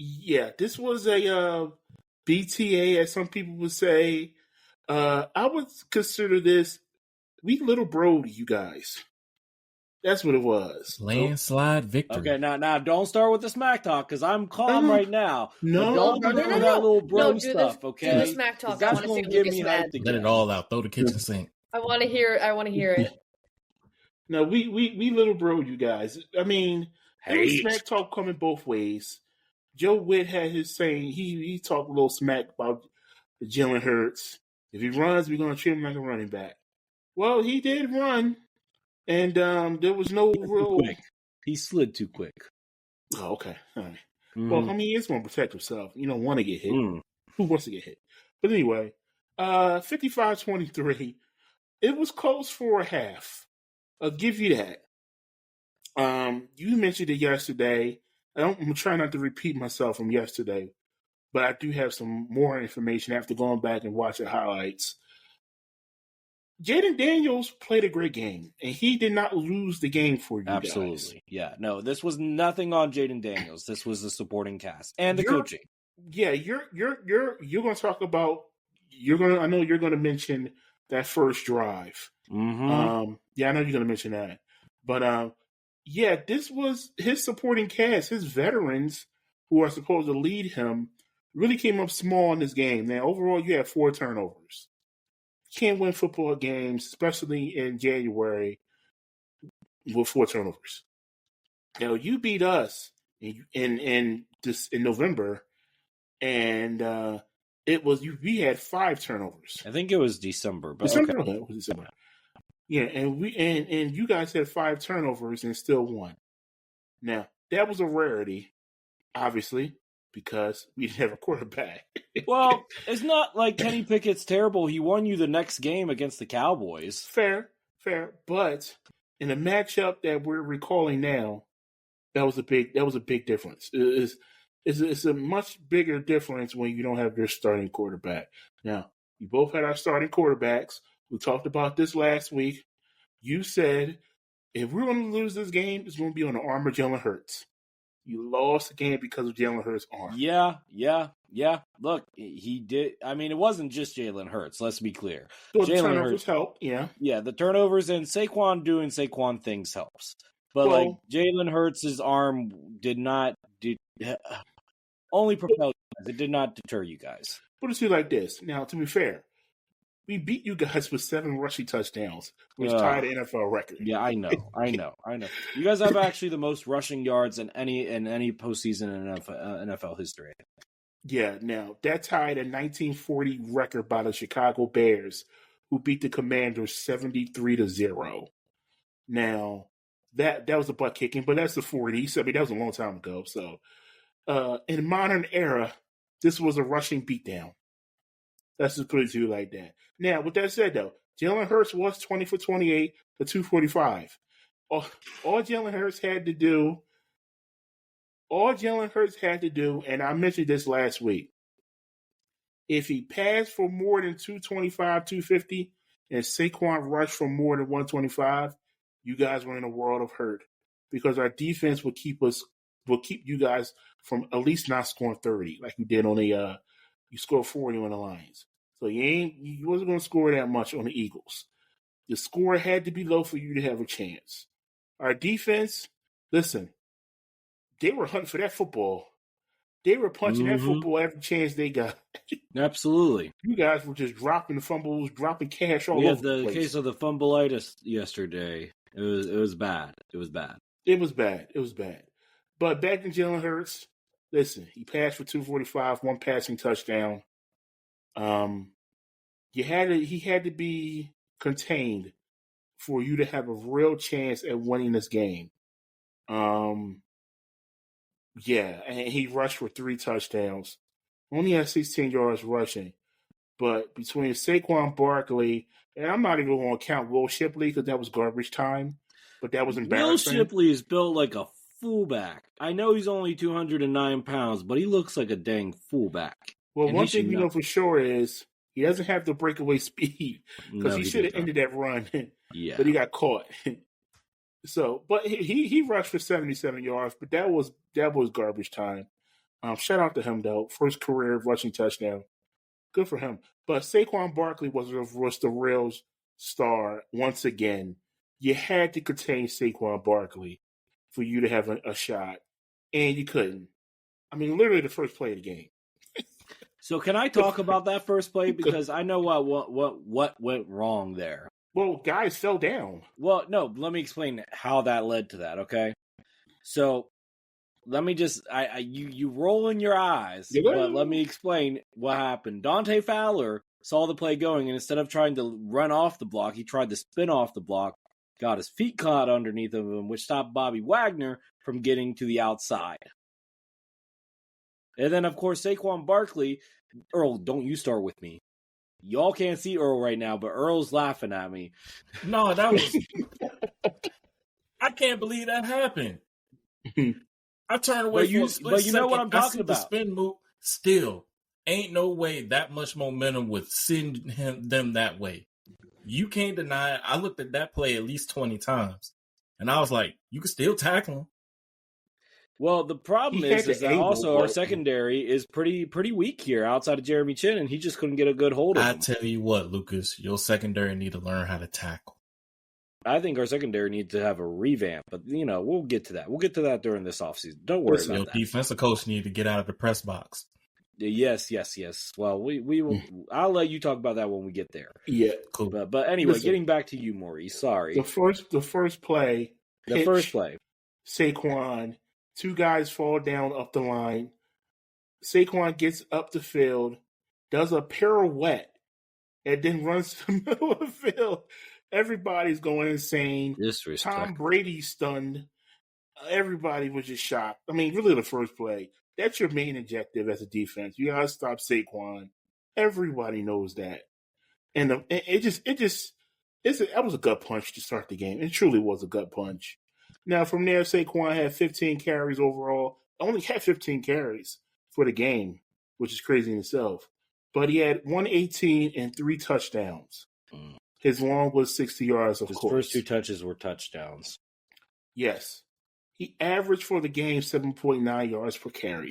Yeah, this was a BTA, as some people would say. I would consider this, we little broed you guys. That's what it was. Landslide victory. Okay, now don't start with the smack talk because I'm calm right now. No, but don't do no. that little bro stuff, Do okay? the smack talk. That's going to get me hyped again. Let it all out. Throw the kitchen sink. I want to hear it. No, we little broed you guys. I mean, hey, smack talk coming both ways. Joe Witt had his saying. He talked a little smack about Jalen Hurts. If he runs, we're going to treat him like a running back. Well, he did run, and there was no real. He slid too quick. Oh, okay. All right. Well, I mean, he's going to protect himself. You don't want to get hit. Who wants to get hit? But anyway, 55-23. It was close for a half. I'll give you that. You mentioned it yesterday. I'm trying not to repeat myself from yesterday, but I do have some more information after going back and watching highlights. Jaden Daniels played a great game, and he did not lose the game for you guys. Absolutely. Yeah. No, this was nothing on Jaden Daniels. This was the supporting cast and the coaching. Yeah, you're going to talk about. I know you're going to mention that first drive. Mm-hmm. Yeah, I know you're going to mention that, but yeah, this was his supporting cast, his veterans who are supposed to lead him, really came up small in this game. Now, overall, you had 4 turnovers. You can't win football games, especially in January, with 4 turnovers. Now, you beat us in November, and we had 5 turnovers. I think it was December, but December. okay. Okay, it was December. Yeah, and you guys had 5 turnovers and still won. Now, that was a rarity, obviously, because we didn't have a quarterback. Well, it's not like Kenny Pickett's terrible. He won you the next game against the Cowboys. Fair. But in the matchup that we're recalling now, that was a big difference. It's a much bigger difference when you don't have your starting quarterback. Now, we both had our starting quarterbacks. We talked about this last week. You said, if we're going to lose this game, it's going to be on the arm of Jalen Hurts. You lost the game because of Jalen Hurts' arm. Yeah. Look, he did. I mean, it wasn't just Jalen Hurts. Let's be clear. So the turnovers helped, yeah. Yeah, the turnovers and Saquon doing Saquon things helps. But Jalen Hurts' arm only propelled you guys. It did not deter you guys. Put it to you like this. Now, to be fair, we beat you guys with 7 rushing touchdowns, which tied the NFL record. Yeah, I know. You guys have actually the most rushing yards in any postseason in NFL history. Yeah, now that tied a 1940 record by the Chicago Bears, who beat the Commanders 73-0. Now, that was a butt kicking, but that's the 40s. I mean, that was a long time ago. So, in modern era, this was a rushing beatdown. Let's just put it to you like that. Now, with that said, though, Jalen Hurts was 20 for 28 for 245. All Jalen Hurts had to do, and I mentioned this last week, if he passed for more than 225, 250, and Saquon rushed for more than 125, you guys were in a world of hurt because our defense will keep you guys from at least not scoring 30 like you did on the you scored 40 on the Lions. So you wasn't going to score that much on the Eagles. The score had to be low for you to have a chance. Our defense, listen, they were hunting for that football. They were punching that football every chance they got. Absolutely. You guys were just dropping the fumbles, dropping cash all over the place. We had the case of the fumbleitis yesterday. It was bad. It was bad. But back to Jalen Hurts, listen, he passed for 245, 1 passing touchdown. He had to be contained for you to have a real chance at winning this game. Yeah, and he rushed for 3 touchdowns. Only had 16 yards rushing. But between Saquon Barkley, and I'm not even going to count Will Shipley because that was garbage time, but that was embarrassing. Will Shipley is built like a fullback. I know he's only 209 pounds, but he looks like a dang fullback. Well, one thing we know for sure is he doesn't have the breakaway speed because he should have ended that run. Yeah. But he got caught. So, but he rushed for 77 yards, but that was garbage time. Shout out to him though. First career rushing touchdown. Good for him. But Saquon Barkley was the real star once again. You had to contain Saquon Barkley for you to have a shot, and you couldn't. I mean, literally the first play of the game. So can I talk about that first play because I know what went wrong there. Well, guys fell down. Well, no, let me explain how that led to that. Okay, so let me just you roll in your eyes, but let me explain what happened. Dante Fowler saw the play going, and instead of trying to run off the block, he tried to spin off the block, got his feet caught underneath of him, which stopped Bobby Wagner from getting to the outside. And then, of course, Saquon Barkley, Earl, don't you start with me. Y'all can't see Earl right now, but Earl's laughing at me. No, that was... I can't believe that happened. I turned away for a split but you know second. what I'm talking I see about. The spin move. Still, ain't no way that much momentum would send them that way. You can't deny it. I looked at that play at least 20 times, and I was like, you can still tackle him. Well, the problem is that also our secondary is pretty weak here outside of Jeremy Chin, and he just couldn't get a good hold of him. I tell you what, Lucas, your secondary need to learn how to tackle. I think our secondary needs to have a revamp, but, we'll get to that. We'll get to that during this offseason. Don't worry about that. Your defensive coach need to get out of the press box. Yes. Well, we will. I'll let you talk about that when we get there. Yeah, cool. But anyway, getting back to you, Maurice. Sorry. The first play. Saquon. Two guys fall down up the line. Saquon gets up the field, does a pirouette, and then runs to the middle of the field. Everybody's going insane. Tom Brady's stunned. Everybody was just shocked. I mean, really the first play. That's your main objective as a defense. You got to stop Saquon. Everybody knows that. And that was a gut punch to start the game. It truly was a gut punch. Now, from there, Saquon had 15 carries overall. Only had 15 carries for the game, which is crazy in itself. But he had 118 and 3 touchdowns. His long was 60 yards, of course. His first 2 touches were touchdowns. Yes. He averaged for the game 7.9 yards per carry.